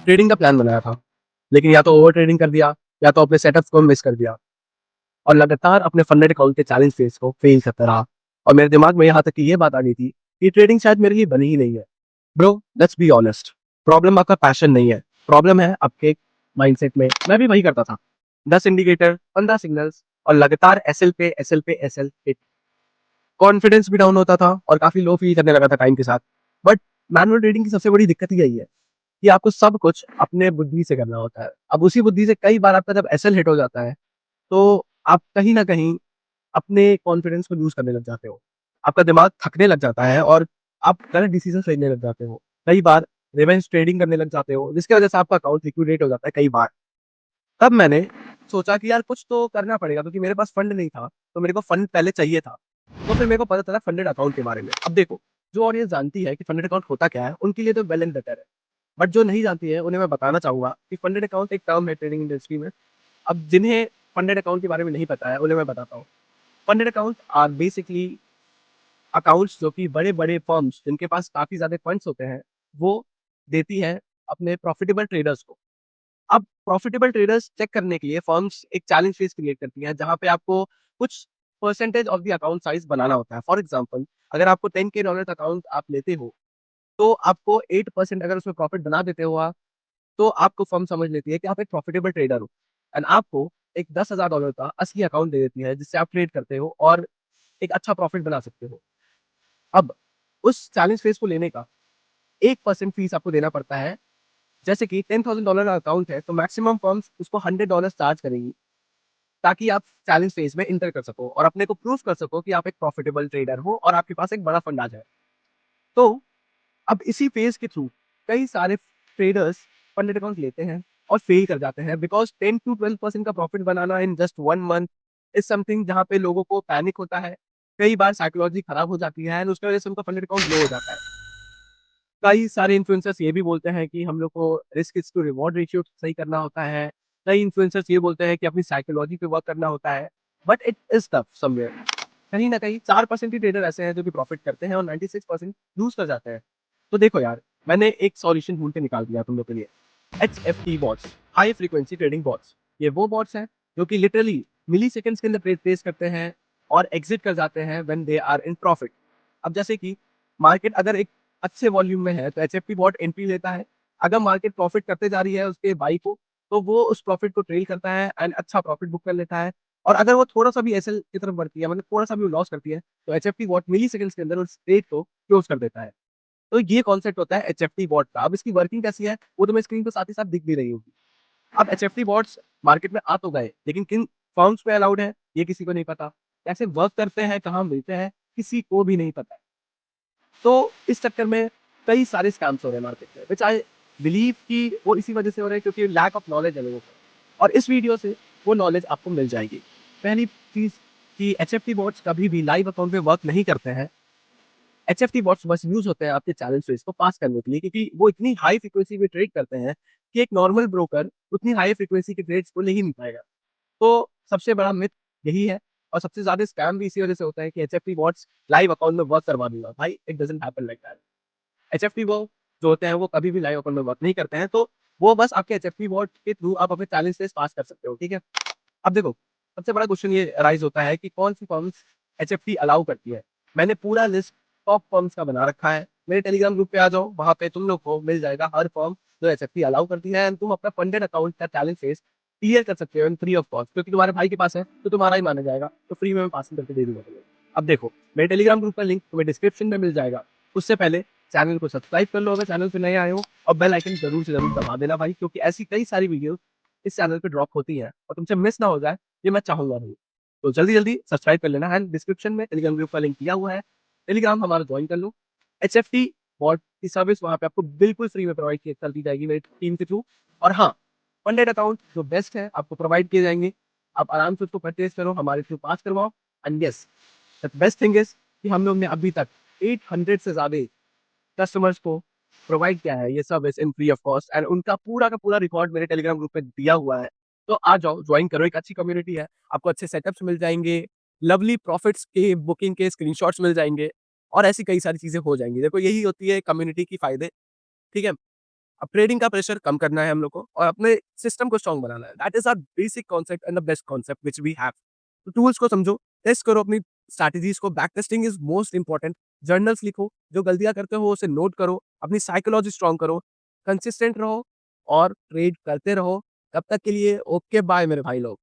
Trading का plan बनाया था, लेकिन या तो ओवर ट्रेडिंग कर दिया, या तो अपने सेटअप्स को मिस कर दिया और लगातार अपने फंडेड अकाउंट के चैलेंज फेज़ को फेल करता रहा। और मेरे दिमाग में यहाँ तक कि ये बात आ गई थी कि ट्रेडिंग शायद मेरे लिए बनी ही नहीं है। Bro, let's be honest, problem आपका पैशन नहीं है, प्रॉब्लम है आपके माइंडसेट में। मैं भी वही करता था। 10 इंडिकेटर, 15 सिग्नल्स और लगातार एसएल पे एसएल पे एसएल हिट। कॉन्फिडेंस भी डाउन होता था और काफ़ी लो फील करने लगा था टाइम के साथ। बट मैनुअल ट्रेडिंग की सबसे बड़ी दिक्कत ही यही है कि आपको सब कुछ अपने बुद्धि से करना होता है। अब उसी बुद्धि से कई बार आपका जब एसएल हिट हो जाता है, तो आप कहीं न कहीं अपने कॉन्फिडेंस को लूज़ करने लग जाते हो। आपका दिमाग थकने लग जाता है और आप गलत डिसीज़न्स लेने लग जाते हो। कई बार रिवेंज ट्रेडिंग करने लग जाते हो, जिसकी वजह से आपका अकाउंट लिक्विडेट हो जाता है कई बार। तब मैंने सोचा कि यार कुछ तो करना पड़ेगा, क्योंकि मेरे पास फंड नहीं था, तो मेरे को फंड पहले चाहिए था। तो फिर मेरे को पता चला फंडेड अकाउंट के बारे में। अब देखो, जो ऑडियंस जानती है कि फंडेड अकाउंट होता क्या है, उनके लिए तो वेल एंड बेटर है। बट जो नहीं जानती है, उन्हें मैं बताना चाहूँगा कि फंडेड अकाउंट एक टर्म है ट्रेडिंग इंडस्ट्री में। अब जिन्हें फंडेड अकाउंट के बारे में नहीं पता है, उन्हें मैं बताता हूँ। Funded account are basically accounts जो कि बड़े-बड़े फर्म्स जिनके पास काफ़ी ज़्यादा फंड्स होते हैं, वो देती हैं अपने प्रॉफिटेबल ट्रेडर्स को। अब प्रॉफिटेबल ट्रेडर्स चेक करने के लिए फर्म्स एक चैलेंज फेज़ क्रिएट करती हैं, जहाँ पे आपको कुछ percentage of the account size बनाना होता है। फॉर एग्ज़ाम्पल, अगर आपको 10 के डॉलर का अकाउंट आप लेते हो, तो आपको 8% अगर उसमें प्रॉफिट बना देते हो आप, तो आपको फर्म समझ लेती है कि आप एक प्रॉफिटेबल ट्रेडर हो एंड आपको एक $10,000 का असली अकाउंट दे देती है, जिससे आप ट्रेड करते हो और एक अच्छा प्रॉफिट बना सकते हो। अब उस चैलेंज फेज़ को लेने का 1% फीस आपको देना पड़ता है। जैसे कि $10,000 का अकाउंट है, तो मैक्सिमम फर्म्स उसको $100 चार्ज करेंगी, ताकि आप चैलेंज फेज़ में एंटर कर सको और अपने को प्रूव कर सको कि आप एक प्रॉफिटेबल ट्रेडर हो और आपके पास एक बड़ा फंड आ जाए। तो अब इसी फेज़ के थ्रू कई सारे ट्रेडर्स फंडेड अकाउंट लेते हैं और फेल कर जाते हैं, बिकॉज़ 10 टू 12% का profit banana in just 1 month is something जहाँ पे लोगों को पैनिक होता है। कई बार साइकोलॉजी खराब हो जाती है एंड उसकी वजह से उनका फंडेड अकाउंट लो हो जाता है। कई सारे इन्फ्लुएंसर्स ये भी बोलते हैं कि हम लोग को रिस्क टू रिवॉर्ड रेशियो सही करना होता है। कई इन्फ्लुएंसर्स ये बोलते हैं कि अपनी साइकोलॉजी पे वर्क करना होता है। But it is tough somewhere. कहीं न कहीं 4% ही ट्रेडर ऐसे हैं जो कि प्रॉफिट करते हैं और 96% लूज़ कर जाते हैं। तो देखो यार, मैंने एक सॉल्यूशन ढूँढ के निकाल दिया तुम लोग के लिए। HFT bots, high frequency trading bots. ये वो बॉट्स हैं जो कि लिटरली मिलीसेकंड्स के अंदर ट्रेड प्लेस करते हैं और एग्ज़िट कर जाते हैं when they are in profit. अब जैसे कि मार्केट अगर एक अच्छे वॉल्यूम में है, तो एचएफटी बॉट एंट्री लेता है। अगर मार्केट प्रॉफिट करते जा रही है उसके बाई को, तो वो उस प्रॉफिट को ट्रेल करता है एंड अच्छा प्रॉफिट बुक कर लेता है। और अगर वो थोड़ा-सा भी एसएल की तरफ बढ़ती है, मतलब थोड़ा-सा भी वो लॉस करती है, तो एचएफटी बॉट मिलीसेकंड्स के अंदर उस ट्रेड को क्लोज़ कर देता है। तो ये कॉन्सेप्ट होता है एचएफटी बॉट का। अब इसकी वर्किंग कैसी है, वो तुम्हें स्क्रीन पे साथ ही साथ दिख भी रही होगी। अब एचएफटी बॉट्स मार्केट में आ तो गए, लेकिन किन फर्म्स पे अलाउड है, ये किसी को नहीं पता। कैसे वर्क करते हैं, कहाँ मिलते हैं, किसी को भी नहीं पता। तो इस चक्कर में कई सारे स्कैम्स हो रहे हैं मार्केट में, व्हिच आई बिलीव कि वो इसी वजह से हो रहे हैं क्योंकि लैक ऑफ नॉलेज है लोगों को। और इस वीडियो से वो नॉलेज आपको मिल जाएगी। पहली चीज़ कि एचएफटी बॉट्स कभी भी लाइव अकाउंट पे वर्क नहीं करते हैं। एचएफटी बॉट्स बस यूज़ होते हैं आपके चैलेंज फेज़ को पास करने के लिए, क्योंकि वो इतनी हाई फ्रीक्वेंसी में ट्रेड करते हैं कि एक नॉर्मल ब्रोकर उतनी हाई फ्रीक्वेंसी के ट्रेड्स को ले ही नहीं पाएगा। तो सबसे बड़ा मिथ यही है और सबसे ज़्यादा स्कैम भी इसी वजह से होता है कि एचएफटी बॉट्स लाइव अकाउंट में वर्क करवा दूँगा। भाई, it doesn't happen like that. HFT वो जो होते हैं वो कभी भी लाइव अकाउंट में वर्क नहीं करते हैं, तो वो बस आपके एचएफटी बॉट के थ्रू आप अपने चैलेंज टेस्ट पास कर सकते हो, ठीक है? अब देखो, सबसे बड़ा क्वेश्चन ये राइज़ होता है कि कौन-सी फर्म्स एचएफटी अलाउ करती है? मैंने पूरा लिस्ट टॉप फर्म्स का बना रखा है। मेरे टेलीग्राम ग्रुप पे आ जाओ, वहाँ पे तुम लोग को मिल जाएगा हर फर्म जो एचएफटी अलाउ करती है एंड तुम अपना फंडेड अकाउंट का चैलेंज फेस क्लियर कर सकते हो एंड फ्री ऑफ कॉस्ट, क्योंकि तुम्हारे भाई के पास है, तो तुम्हारा ही माना जाएगा, तो फ्री में मैं पासिंग करके दे दूँगा तुम्हें। अब देखो, मेरे टेलीग्राम ग्रुप का लिंक तुम्हें डिस्क्रिप्शन में मिल जाएगा। उससे पहले चैनल को सब्सक्राइब कर लो अगर चैनल पे नए आए हो और बेल आइकन ज़रूर से ज़रूर दबा देना भाई, क्योंकि ऐसी कई सारी वीडियोज़ इस चैनल पे ड्रॉप होती हैं और तुमसे मिस ना हो जाए, ये मैं चाहूँगा नहीं। तो जल्दी-जल्दी सब्सक्राइब कर लेना एंड डिस्क्रिप्शन में टेलीग्राम ग्रुप का लिंक दिया हुआ है। टेलीग्राम हमारा जॉइन कर लो। एचएफटी बॉट की सर्विस वहाँ पे आपको बिल्कुल फ्री में प्रोवाइड की कर दी जाएगी मेरी टीम के थ्रू। और हाँ, फंडेड अकाउंट जो बेस्ट है आपको प्रोवाइड किए जाएँगे। आप आराम से उसको परचेज़ करो, हमारे थ्रू पास करवाओ and yes, the best thing is कि हम लोग ने अभी तक 800 से ज़्यादा कस्टमर्स को प्रोवाइड किया है ये service in free of cost and उनका पूरा का पूरा रिकॉर्ड मेरे टेलीग्राम ग्रुप पे दिया हुआ है। तो आ जाओ, ज्वाइन करो, एक अच्छी कम्युनिटी है, आपको अच्छे सेटअप्स मिल जाएँगे, लवली प्रॉफिट्स के बुकिंग के स्क्रीनशॉट्स मिल जाएँगे और ऐसी कई सारी चीज़ें हो जाएँगी। देखो, यही होती है कम्युनिटी की फ़ायदे, ठीक है? अब ट्रेडिंग का प्रेशर कम करना है हम लोग को और अपने सिस्टम को स्ट्रॉन्ग बनाना है। That is our basic concept and the best concept which we have. तो टूल्स को समझो, टेस्ट करो अपनी स्ट्रैटेजीज़ को, back testing is most important. Journals लिखो, जो गलतियाँ करते हो उसे नोट करो, अपनी साइकोलॉजी स्ट्रॉन्ग करो, कंसिस्टेंट रहो और ट्रेड करते रहो। तब तक के लिए ओके बाय मेरे भाई लोग।